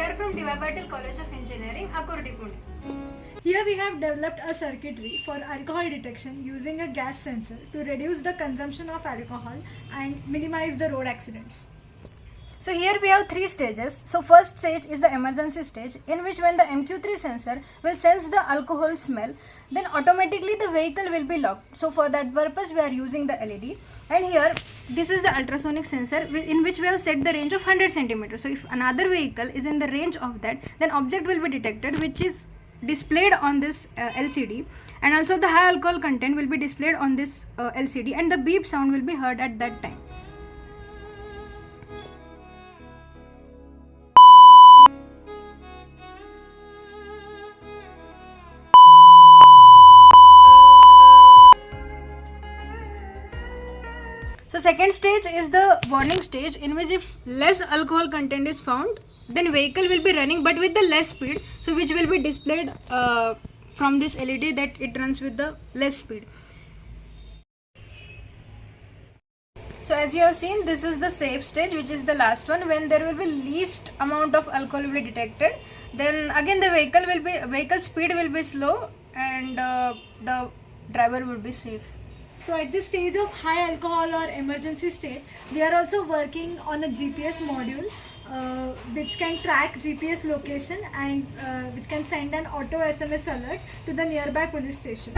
are from DY Patil College of Engineering, Akurdi, Pune. Here we have developed a circuitry for alcohol detection using a gas sensor to reduce the consumption of alcohol and minimize the road accidents. So here we have three stages. So first stage is the emergency stage, in which when the MQ3 sensor will sense the alcohol smell, then automatically the vehicle will be locked. So for that purpose we are using the LED, and here this is the ultrasonic sensor in which we have set the range of 100 centimeters. So if another vehicle is in the range of that, then object will be detected which is displayed on this LCD, and also the high alcohol content will be displayed on this LCD, and the beep sound will be heard at that time. So second stage is the warning stage, in which if less alcohol content is found, then vehicle will be running but with the less speed, so which will be displayed from this LED that it runs with the less speed. So as you have seen, this is the safe stage, which is the last one, when there will be least amount of alcohol will be detected. Then again the vehicle speed will be slow, and the driver will be safe. So at this stage of high alcohol or emergency state, we are also working on a GPS module which can track GPS location and which can send an auto SMS alert to the nearby police station.